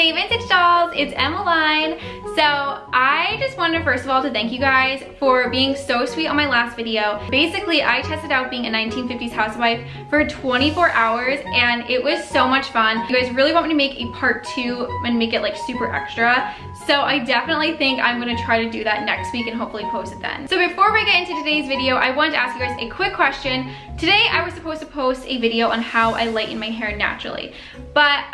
Hey Vintage Dolls, it's Emelyne. So I just wanted first of all to thank you guys for being so sweet on my last video. Basically, I tested out being a 1950s housewife for 24 hours and it was so much fun. You guys really want me to make a part 2 and make it like super extra. So I definitely think I'm gonna try to do that next week and hopefully post it then. So before we get into today's video, I wanted to ask you guys a quick question. Today I was supposed to post a video on how I lighten my hair naturally. But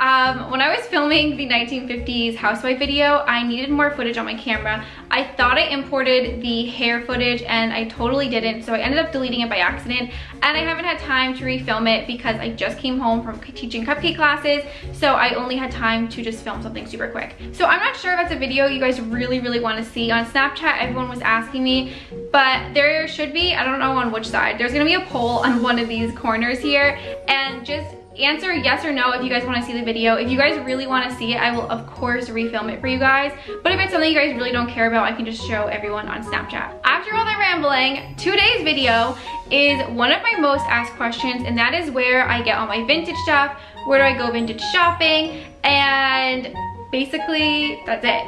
when I was filming the 1950s housewife video, I needed more footage on my camera. I thought I imported the hair footage and I totally didn't, so I ended up deleting it by accident, and I haven't had time to refilm it because I just came home from teaching cupcake classes, so I only had time to just film something super quick. So I'm not sure if that's a video you guys really want to see. On Snapchat, everyone was asking me, but there should be, I don't know on which side, there's gonna be a poll on one of these corners here, and just answer yes or no if you guys want to see the video. If you guys really want to see it, I will of course refilm it for you guys, but if it's something you guys really don't care about, I can just show everyone on Snapchat. After all that rambling, today's video is one of my most asked questions, and that is where I get all my vintage stuff, where do I go vintage shopping, and basically that's it.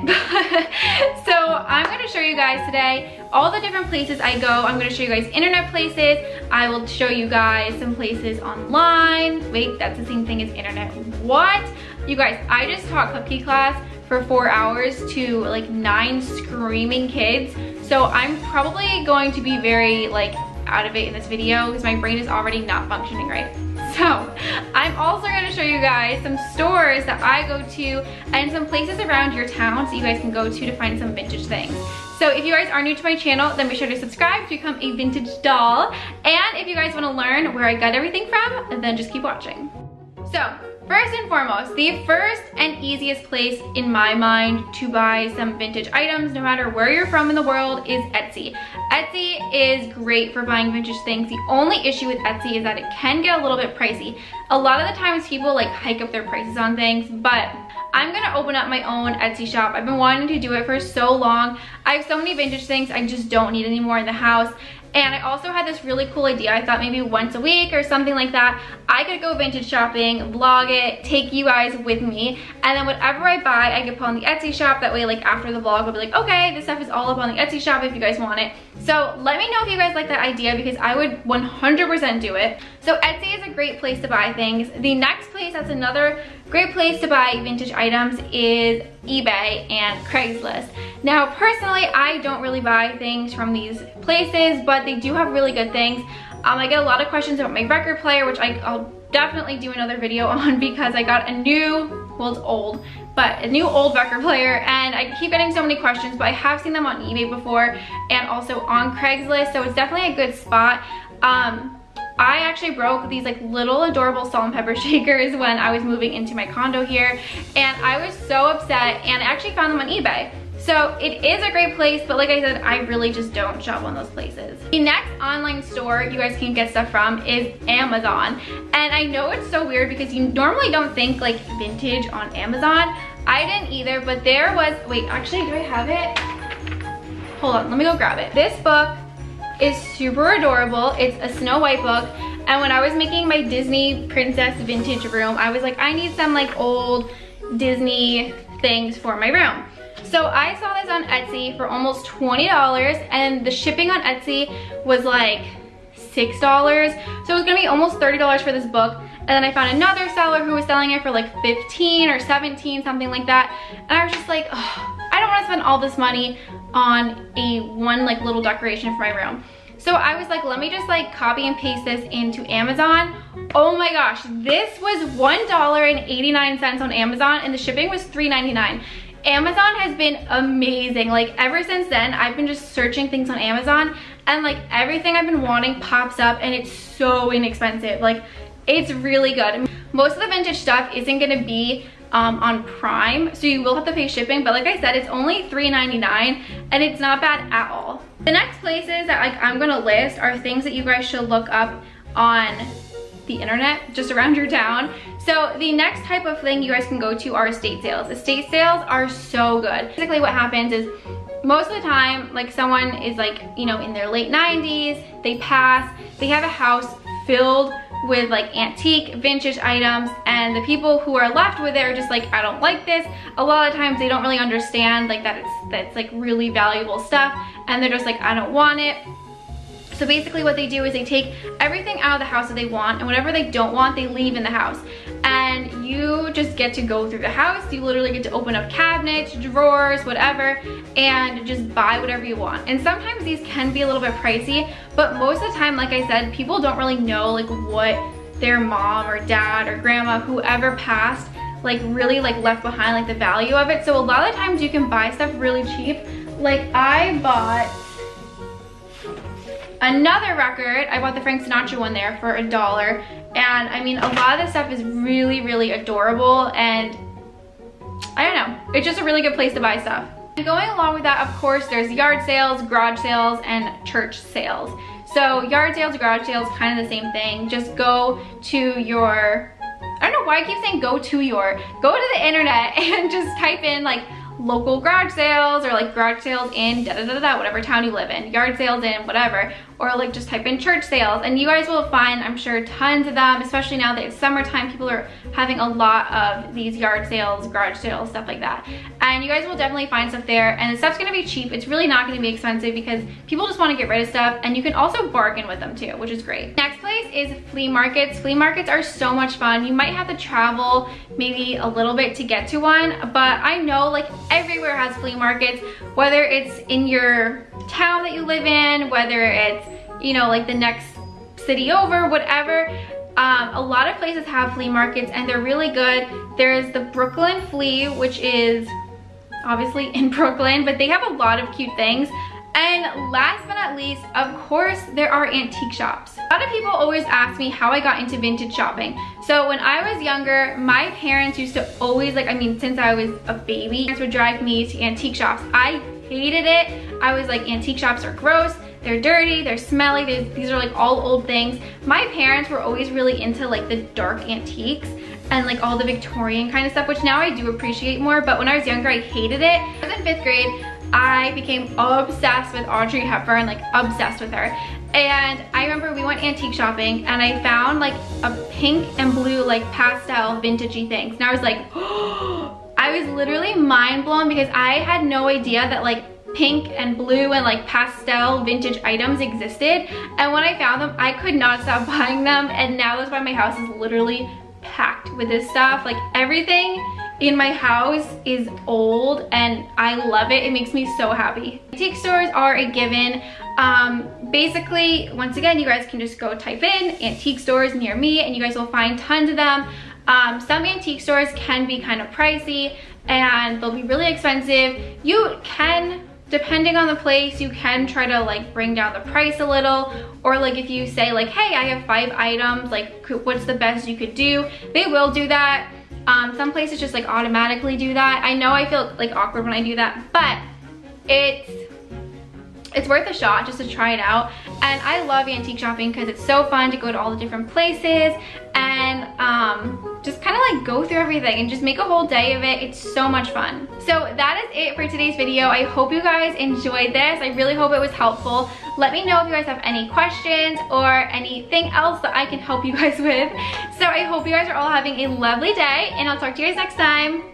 So I'm going to show you guys today all the different places I go. I'm going to show you guys internet places. I will show you guys some places online. Wait, that's the same thing as internet. What? You guys, I just taught cupcake class for 4 hours to like 9 screaming kids. So I'm probably going to be very like out of it in this video because my brain is already not functioning right. So I'm also going to show you guys some stores that I go to and some places around your town so you guys can go to find some vintage things. So if you guys are new to my channel, then be sure to subscribe to become a vintage doll. And if you guys want to learn where I got everything from, then just keep watching. So first and foremost, the first and easiest place in my mind to buy some vintage items, no matter where you're from in the world, is Etsy. Etsy is great for buying vintage things. The only issue with Etsy is that it can get a little bit pricey. A lot of the times people like hike up their prices on things, but I'm gonna open up my own Etsy shop. I've been wanting to do it for so long. I have so many vintage things I just don't need anymore in the house. And I also had this really cool idea. I thought maybe once a week or something like that, I could go vintage shopping, vlog it, take you guys with me, and then whatever I buy, I could put on the Etsy shop. That way, like after the vlog, I'll be like, okay, this stuff is all up on the Etsy shop if you guys want it. So let me know if you guys like that idea because I would 100% do it. So Etsy is a great place to buy things. The next place that's another great place to buy vintage items is eBay and Craigslist. Now personally, I don't really buy things from these places, but they do have really good things. I get a lot of questions about my record player, which I'll definitely do another video on because I got a new, well it's old, but a new old record player, and I keep getting so many questions, but I have seen them on eBay before and also on Craigslist, so it's definitely a good spot. I actually broke these like little adorable salt and pepper shakers when I was moving into my condo here, and I was so upset, and I actually found them on eBay. So it is a great place, but like I said, I really just don't shop on those places. The next online store you guys can get stuff from is Amazon. And I know it's so weird because you normally don't think like vintage on Amazon. I didn't either, but there was, wait, actually, do I have it? Hold on, let me go grab it. This book is super adorable. It's a Snow White book. And when I was making my Disney princess vintage room, I was like, I need some like old Disney things for my room. So I saw this on Etsy for almost $20, and the shipping on Etsy was like $6. So it was gonna be almost $30 for this book. And then I found another seller who was selling it for like 15 or 17, something like that. And I was just like, oh, I don't wanna spend all this money on one like little decoration for my room. So I was like, let me just like copy and paste this into Amazon. Oh my gosh, this was $1.89 on Amazon, and the shipping was $3.99. Amazon has been amazing. Like ever since then, I've been just searching things on Amazon, and like everything I've been wanting pops up, and it's so inexpensive. Like it's really good. Most of the vintage stuff isn't gonna be on Prime, so you will have to pay shipping, but like I said, it's only $3.99 and it's not bad at all. The next places that like I'm gonna list are things that you guys should look up on the internet, just around your town. So the next type of thing you guys can go to are estate sales. Estate sales are so good. Basically what happens is most of the time, like someone is like, you know, in their late 90s, they pass, they have a house filled with like antique, vintage items, and the people who are left with it are just like, I don't like this. A lot of times they don't really understand like that it's like really valuable stuff, and they're just like, I don't want it. So basically what they do is they take everything out of the house that they want, and whatever they don't want, they leave in the house. And you just get to go through the house. You literally get to open up cabinets, drawers, whatever, and just buy whatever you want. And sometimes these can be a little bit pricey, but most of the time, like I said, people don't really know like what their mom or dad or grandma, whoever passed, like really like left behind, like the value of it. So a lot of times you can buy stuff really cheap. Like I bought another record. I bought the Frank Sinatra one there for $1. And I mean, a lot of this stuff is really, really adorable, and I don't know, it's just a really good place to buy stuff. And going along with that, of course, there's yard sales, garage sales, and church sales. So yard sales, garage sales, kind of the same thing. Just go to your, I don't know why I keep saying go to the internet and just type in like local garage sales, or like garage sales in whatever town you live in, yard sales in whatever, or like just type in church sales, and you guys will find, I'm sure, tons of them, especially now that it's summertime. People are having a lot of these yard sales, garage sales, stuff like that, and you guys will definitely find stuff there. And the stuff's gonna be cheap. It's really not gonna be expensive because people just want to get rid of stuff, and you can also bargain with them too, which is great. Next place is flea markets. Flea markets are so much fun. You might have to travel maybe a little bit to get to one, but I know like everywhere has flea markets, whether it's in your town that you live in, whether it's, you know, like the next city over, whatever. A lot of places have flea markets, and they're really good. There's the Brooklyn Flea, which is obviously in Brooklyn, but they have a lot of cute things. And last but not least, of course, there are antique shops. A lot of people always ask me how I got into vintage shopping. So when I was younger, my parents used to always, like, I mean, since I was a baby, parents would drive me to antique shops. I hated it. I was like, antique shops are gross. They're dirty, they're smelly, these are like all old things. My parents were always really into like the dark antiques and like all the Victorian kind of stuff, which now I do appreciate more, but when I was younger, I hated it. I was in 5th grade, I became obsessed with Audrey Hepburn, like obsessed with her. And I remember we went antique shopping, and I found like a pink and blue like pastel vintagey things. And I was like, oh, I was literally mind blown, because I had no idea that like pink and blue and like pastel vintage items existed. And when I found them, I could not stop buying them, and now that's why my house is literally packed with this stuff. Like everything in my house is old, and I love it. It makes me so happy. Antique stores are a given. Basically, once again, you guys can just go type in antique stores near me, and you guys will find tons of them. Some antique stores can be kind of pricey, and they'll be really expensive. You can, depending on the place, you can try to like bring down the price a little, or like if you say like, hey, I have 5 items, like what's the best you could do, they will do that. Some places just like automatically do that. I know I feel like awkward when I do that, but it's worth a shot just to try it out. And I love antique shopping because it's so fun to go to all the different places and just kind of like go through everything and just make a whole day of it. It's so much fun. So that is it for today's video. I hope you guys enjoyed this. I really hope it was helpful. Let me know if you guys have any questions or anything else that I can help you guys with. So I hope you guys are all having a lovely day, and I'll talk to you guys next time.